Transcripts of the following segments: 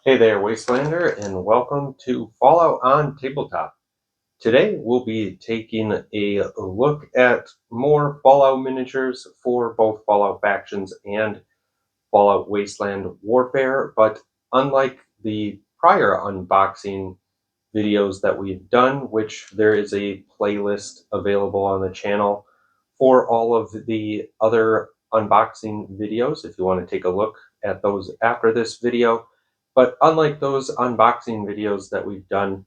Hey there, Wastelander, and welcome to Fallout on Tabletop. Today we'll be taking a look at more Fallout miniatures for both Fallout Factions and Fallout Wasteland Warfare, but unlike the prior unboxing videos that we've done, which there is a playlist available on the channel for all of the other unboxing videos if you want to take a look at those after this video. But unlike those unboxing videos that we've done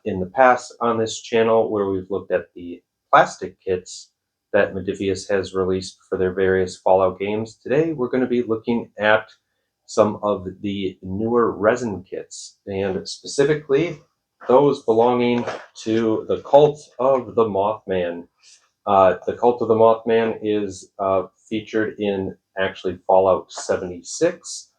in the past on this channel, where we've looked at the plastic kits that Modiphius has released for their various Fallout games, today we're going to be looking at some of the newer resin kits, and specifically those belonging to the Cult of the Mothman. The Cult of the Mothman is featured in actually Fallout 76,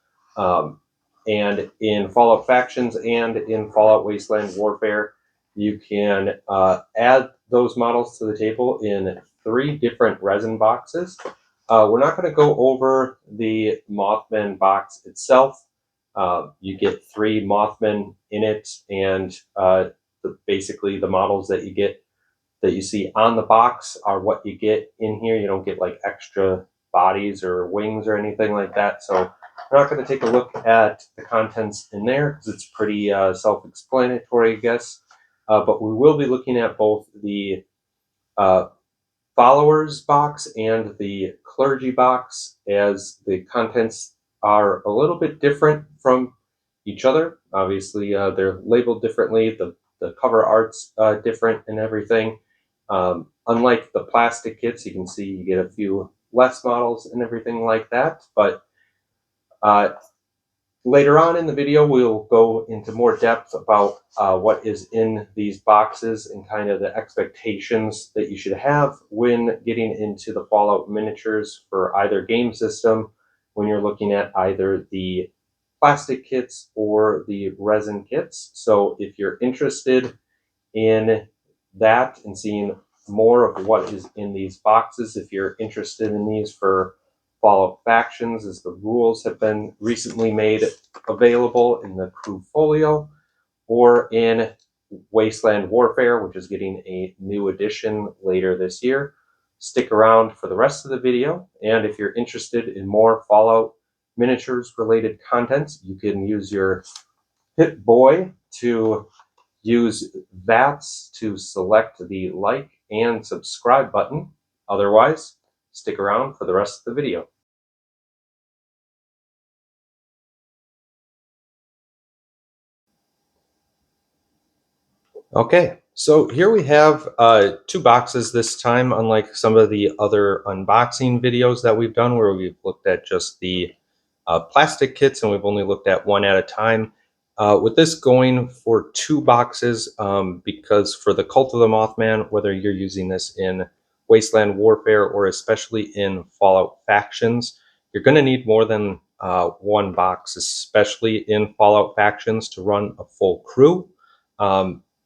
and in Fallout Factions and in Fallout Wasteland Warfare. You can add those models to the table in 3 different resin boxes. We're not going to go over the Mothman box itself. You get 3 Mothmen in it, and basically the models that you get that you see on the box are what you get in here. You don't get like extra bodies or wings or anything like that. So we're not going to take a look at the contents in there because it's pretty self-explanatory, I guess. But we will be looking at both the uh, followers box and the clergy box, as the contents are a little bit different from each other. Obviously, they're labeled differently. The cover art's different and everything. Unlike the plastic kits, you can see you get a few less models and everything like that. But uh, later on in the video, we'll go into more depth about what is in these boxes and kind of the expectations that you should have when getting into the Fallout miniatures for either game system, when you're looking at either the plastic kits or the resin kits. So if you're interested in that and seeing more of what is in these boxes, if you're interested in these for Fallout Factions, as the rules have been recently made available in the Crew Folio, or in Wasteland Warfare, which is getting a new edition later this year. Stick around for the rest of the video, and if you're interested in more Fallout miniatures related content, you can use your Hit Boy to use VATS to select the like and subscribe button. Otherwise, stick around for the rest of the video. Okay, so here we have 2 boxes this time, unlike some of the other unboxing videos that we've done where we've looked at just the plastic kits and we've only looked at one at a time. With this going for 2 boxes, because for the Cult of the Mothman, whether you're using this in Wasteland Warfare or especially in Fallout Factions, you're going to need more than 1 box, especially in Fallout Factions, to run a full crew.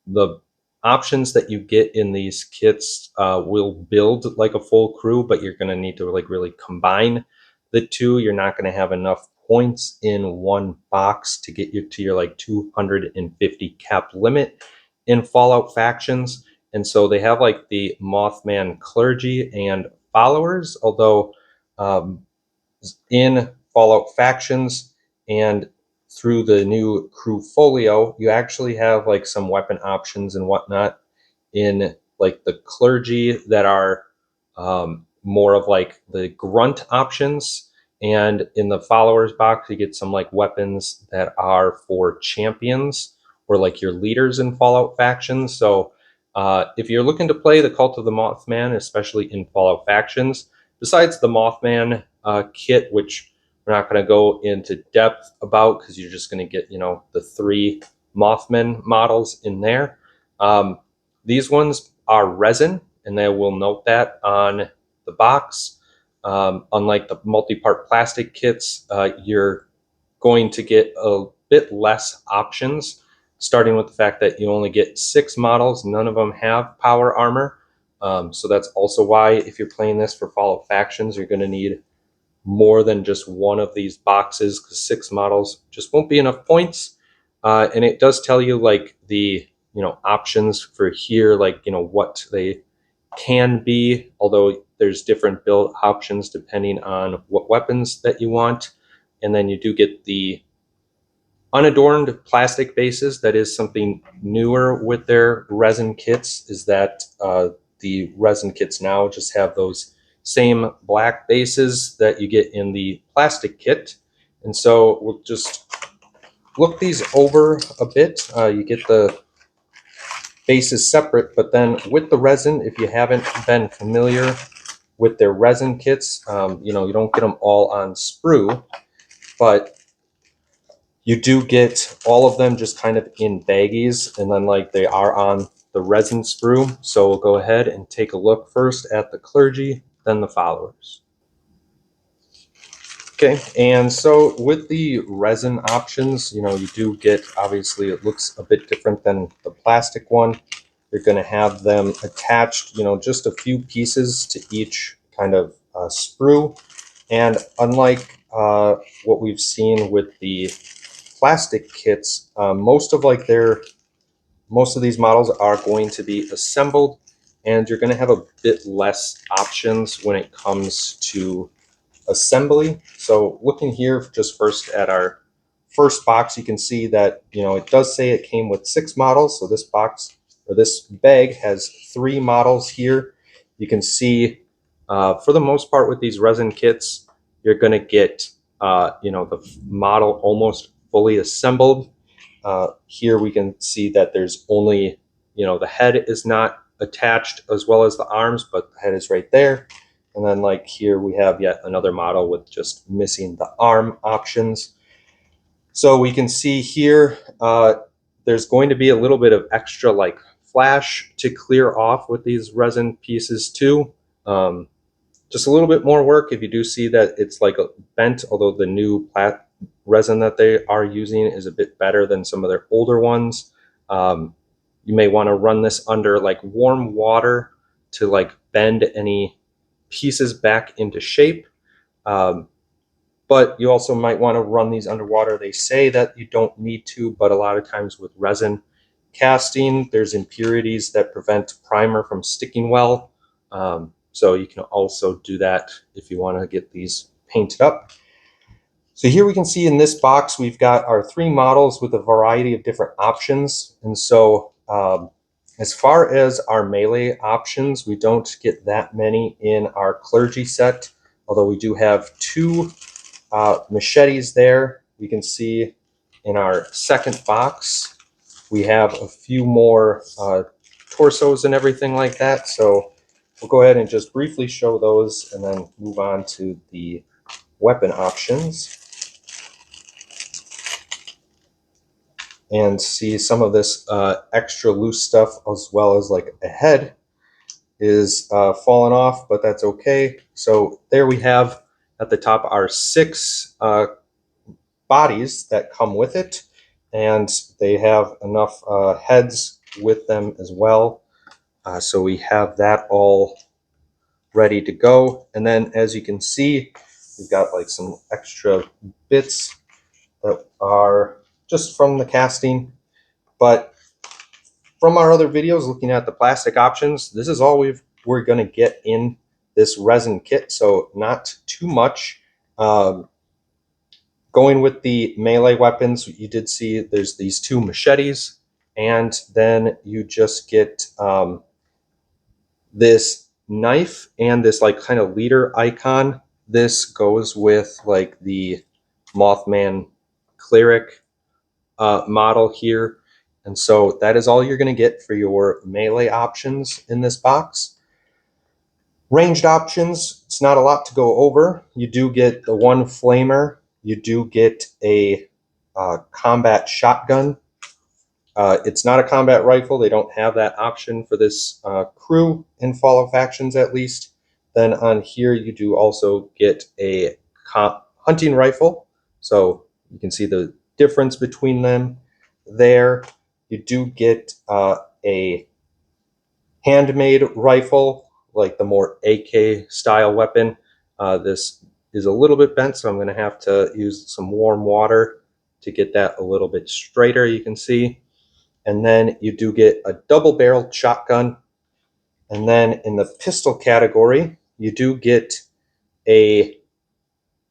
The options that you get in these kits will build like a full crew, but you're going to need to like really combine the 2. You're not going to have enough points in 1 box to get you to your like 250 cap limit in Fallout Factions. And so they have like the Mothman clergy and followers, although in Fallout Factions and through the new Crew Folio, you actually have like some weapon options and whatnot in like the clergy that are more of like the grunt options. And in the followers box, you get some like weapons that are for champions or like your leaders in Fallout Factions. So if you're looking to play the Cult of the Mothman, especially in Fallout Factions, besides the Mothman kit, which we're not going to go into depth about because you're just going to get, the 3 Mothman models in there. These ones are resin, and they will note that on the box. Unlike the multi-part plastic kits, you're going to get a bit less options, starting with the fact that you only get 6 models. None of them have power armor. So that's also why if you're playing this for Fallout Factions, you're going to need more than just one of these boxes, because 6 models just won't be enough points. And it does tell you like the options for here, like what they can be, although there's different build options depending on what weapons that you want. And then you do get the unadorned plastic bases. That is something newer with their resin kits, is that the resin kits now just have those same black bases that you get in the plastic kit. And so we'll just look these over a bit. You get the bases separate, but then with the resin, if you haven't been familiar with their resin kits, you don't get them all on sprue, but you do get all of them just kind of in baggies, and then like they are on the resin sprue. So we'll go ahead and take a look first at the Clergy, then the Followers. Okay, and so with the resin options, you do get, obviously it looks a bit different than the plastic one. You're going to have them attached, just a few pieces to each kind of sprue. And unlike what we've seen with the plastic kits, most of these models are going to be assembled, and you're going to have a bit less options when it comes to assembly. So looking here just first at our first box, you can see that it does say it came with 6 models. So this box, or this bag, has 3 models here. You can see for the most part with these resin kits, you're going to get the model almost fully assembled. Here we can see that there's only the head is not attached as well as the arms, but the head is right there. And then like here we have yet another model with just missing the arm options. So we can see here there's going to be a little bit of extra like flash to clear off with these resin pieces too. Just a little bit more work if you do see that it's like bent, although the new resin that they are using is a bit better than some of their older ones. You may want to run this under like warm water to like bend any pieces back into shape. But you also might want to run these underwater. They say that you don't need to, but a lot of times with resin casting, there's impurities that prevent primer from sticking well. So you can also do that if you want to get these painted up. So here we can see in this box, we've got our 3 models with a variety of different options. And so as far as our melee options, we don't get that many in our Clergy set, although we do have 2 machetes there. We can see in our second box, we have a few more torsos and everything like that. So we'll go ahead and just briefly show those and then move on to the weapon options and see some of this extra loose stuff, as well as like a head is falling off, but that's okay. So there we have at the top our 6 bodies that come with it, and they have enough heads with them as well. So we have that all ready to go. And then as you can see, we've got like some extra bits that are just from the casting. But from our other videos looking at the plastic options, this is all we're going to get in this resin kit, so not too much. Going with the melee weapons, you did see there's these 2 machetes, and then you just get this knife and this like kind of leader icon. This goes with like the Mothman cleric model here. And so that is all you're going to get for your melee options in this box. Ranged options, it's not a lot to go over. You do get the 1 flamer. You do get a combat shotgun. It's not a combat rifle. They don't have that option for this crew in Fallout Factions, at least. Then on here, you do also get a hunting rifle. So you can see the difference between them there. You do get a handmade rifle, like the more AK style weapon. This is a little bit bent, so I'm going to have to use some warm water to get that a little bit straighter, you can see. And then you do get a double-barreled shotgun. And then in the pistol category, you do get a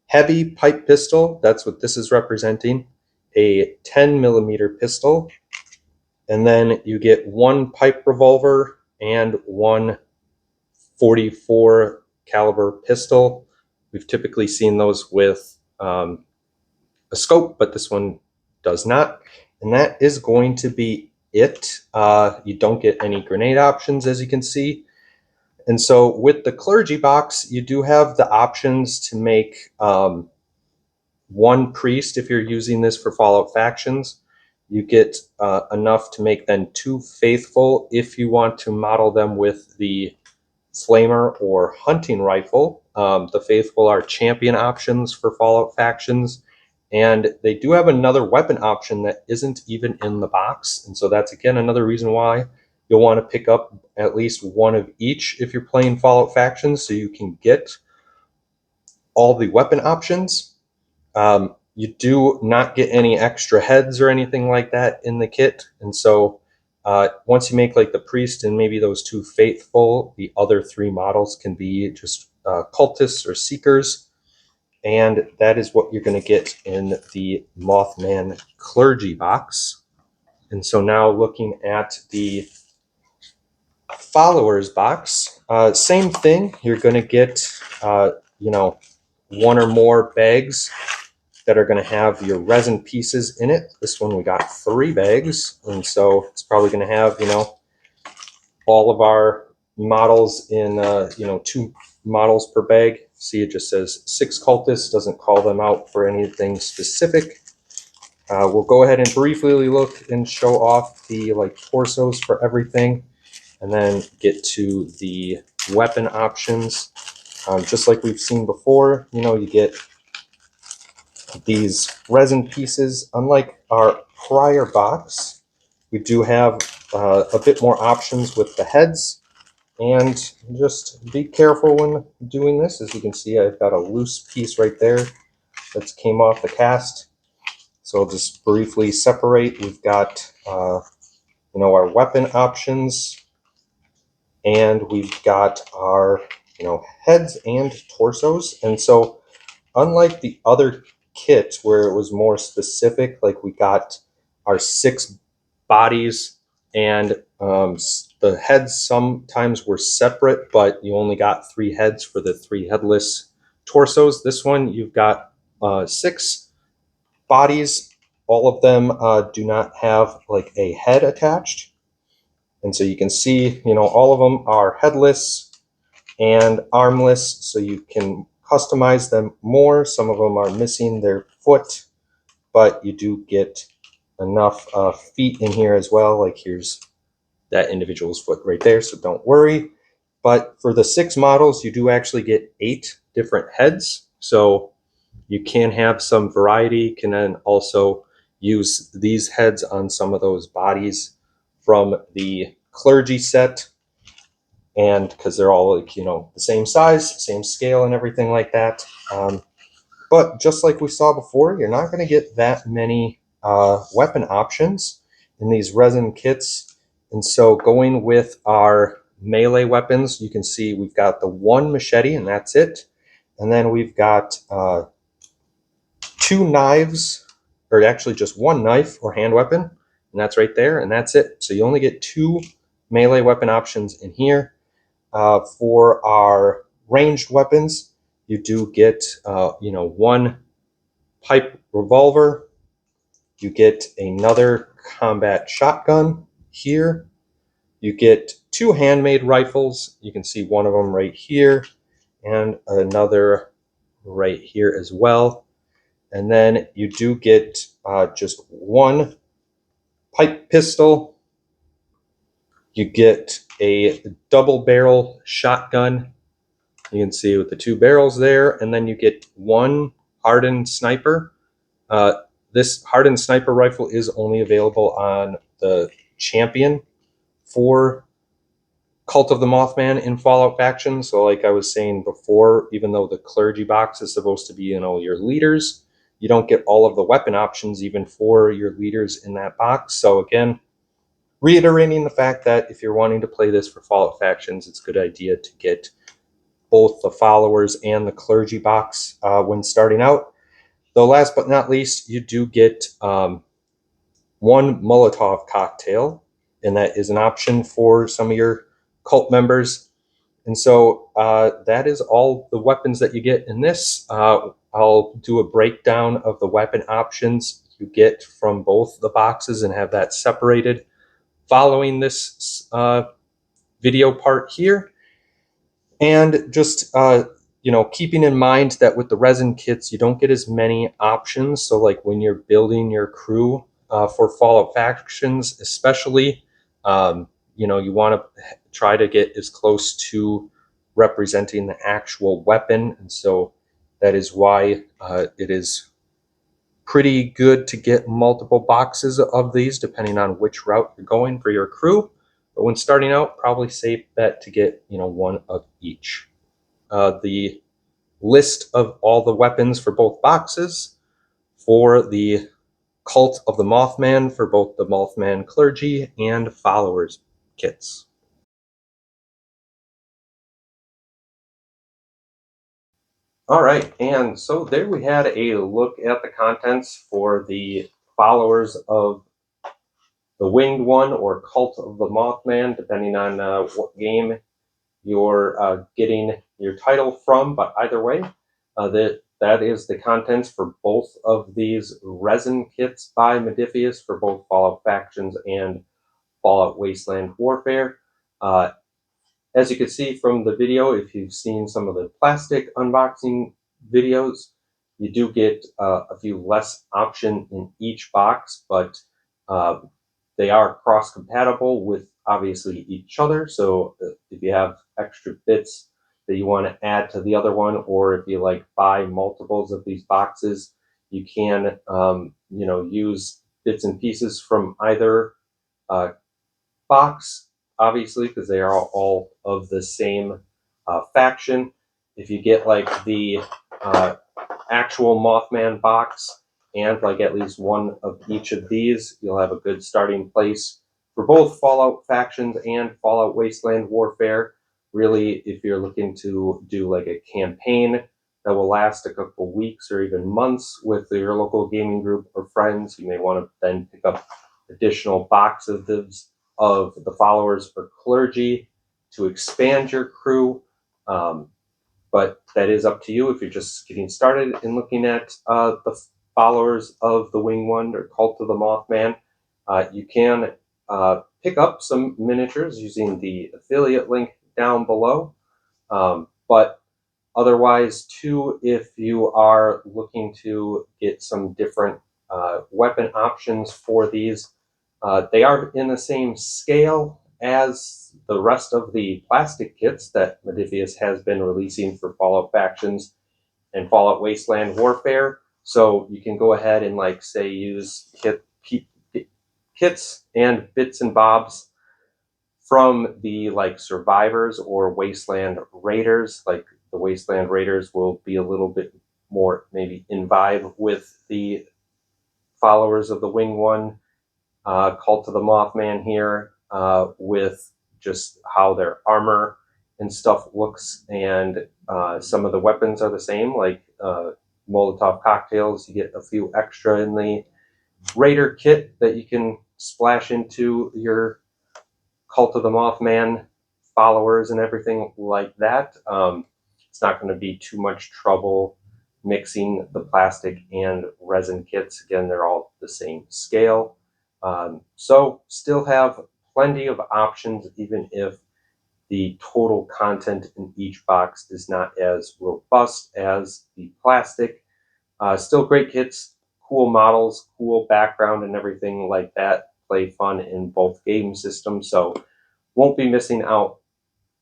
heavy pipe pistol. That's what this is representing, a 10 millimeter pistol. And then you get one pipe revolver and one 44 caliber pistol. We've typically seen those with a scope, but this one does not. And that is going to be it. You don't get any grenade options, as you can see. And so with the Clergy box, you do have the options to make one priest if you're using this for Fallout Factions. You get enough to make then 2 faithful if you want to model them with the flamer or hunting rifle. The faithful are champion options for Fallout Factions, and they do have another weapon option that isn't even in the box. And so that's again another reason why you'll want to pick up at least one of each if you're playing Fallout Factions, so you can get all the weapon options. You do not get any extra heads or anything like that in the kit. And so once you make like the priest and maybe those 2 faithful, the other 3 models can be just cultists or seekers. And that is what you're going to get in the Mothman Clergy box. And so now looking at the followers box, same thing. You're going to get, one or more bags that are going to have your resin pieces in it. This one we got 3 bags, and so it's probably going to have all of our models in 2 models per bag. See, it just says 6 cultists, doesn't call them out for anything specific. We'll go ahead and briefly look and show off the torsos for everything, and then get to the weapon options. Just like we've seen before, you get these resin pieces. Unlike our prior box, we do have a bit more options with the heads. And just be careful when doing this. As you can see, I've got a loose piece right there that came off the cast. So I'll just briefly separate. We've got our weapon options, and we've got our heads and torsos. And so unlike the other kit where it was more specific, like we got our 6 bodies, and the heads sometimes were separate, but you only got 3 heads for the 3 headless torsos. This one, you've got 6 bodies. All of them do not have a head attached. And so you can see, all of them are headless and armless, so you can customize them more. Some of them are missing their foot, but you do get enough feet in here as well. Like here's that individual's foot right there, so don't worry. But for the 6 models, you do actually get 8 different heads, so you can have some variety. You can then also use these heads on some of those bodies from the Clergy set, and because they're all the same size, same scale, and everything like that. But just like we saw before, you're not going to get that many weapon options in these resin kits. And so going with our melee weapons, you can see we've got the 1 machete, and that's it. And then we've got 2 knives, or actually just 1 knife or hand weapon, and that's right there, and that's it. So you only get 2 melee weapon options in here. For our ranged weapons, you do get 1 pipe revolver. You get another combat shotgun here. You get 2 handmade rifles. You can see one of them right here and another right here as well. And then you do get just 1 pipe pistol. You get a double barrel shotgun. You can see with the 2 barrels there, and then you get 1 hardened sniper. This hardened sniper rifle is only available on the champion for Cult of the Mothman in Fallout Factions. So like I was saying before, even though the Clergy box is supposed to be, your leaders, you don't get all of the weapon options even for your leaders in that box. So again, reiterating the fact that if you're wanting to play this for Fallout Factions, it's a good idea to get both the followers and the Clergy box when starting out. Though last but not least, you do get one Molotov cocktail, and that is an option for some of your cult members. And so that is all the weapons that you get in this. I'll do a breakdown of the weapon options you get from both the boxes and have that separated following this video part here. And just keeping in mind that with the resin kits, you don't get as many options. So like when you're building your crew for Fallout Factions, especially, you want to try to get as close to representing the actual weapon. And so that is why it is pretty good to get multiple boxes of these depending on which route you're going for your crew. But when starting out, probably safe bet to get one of each. The list of all the weapons for both boxes for the Cult of the Mothman for both the Mothman Clergy and Followers kits. All right, and so there we had a look at the contents for the Followers of the Winged One or Cult of the Mothman, depending on what game you're getting your title from. But either way, that is the contents for both of these resin kits by Modiphius for both Fallout Factions and Fallout Wasteland Warfare. As you can see from the video, if you've seen some of the plastic unboxing videos, you do get a few less options in each box, but they are cross-compatible with obviously each other. So if you have extra bits that you want to add to the other one, or if you buy multiples of these boxes, you can use bits and pieces from either box, obviously, because they are all of the same faction. If you get the actual Mothman box and at least one of each of these, you'll have a good starting place for both Fallout Factions and Fallout Wasteland Warfare. Really, if you're looking to do a campaign that will last a couple weeks or even months with your local gaming group or friends, you may want to then pick up additional boxes of the Followers for Clergy to expand your crew. But that is up to you if you're just getting started in looking at the Followers of the Winged One or Cult of the Mothman. You can pick up some miniatures using the affiliate link down below. But otherwise, too, if you are looking to get some different weapon options for these, they are in the same scale as the rest of the plastic kits that Modiphius has been releasing for Fallout Factions and Fallout Wasteland Warfare. So you can go ahead and say use kits and bits and bobs from the survivors or Wasteland Raiders. Like the Wasteland Raiders will be a little bit more maybe in vibe with the Followers of the Winged One, Cult of the Mothman here, with just how their armor and stuff looks, and some of the weapons are the same, like Molotov cocktails. You get a few extra in the Raider kit that you can splash into your Cult of the Mothman followers and everything like that. It's not going to be too much trouble mixing the plastic and resin kits. Again, they're all the same scale. So still have plenty of options, even if the total content in each box is not as robust as the plastic. Still great kits, cool models, cool background and everything like that. Play fun in both game systems, so won't be missing out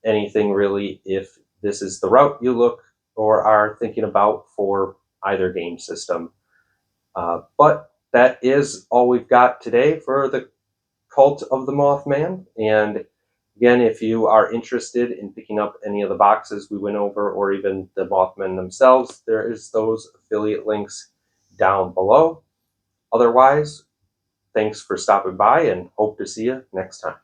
anything really if this is the route you look or are thinking about for either game system. But that is all we've got today for the Cult of the Mothman, and Again, if you are interested in picking up any of the boxes we went over, or even the Mothman themselves, there is those affiliate links down below. Otherwise, thanks for stopping by and hope to see you next time.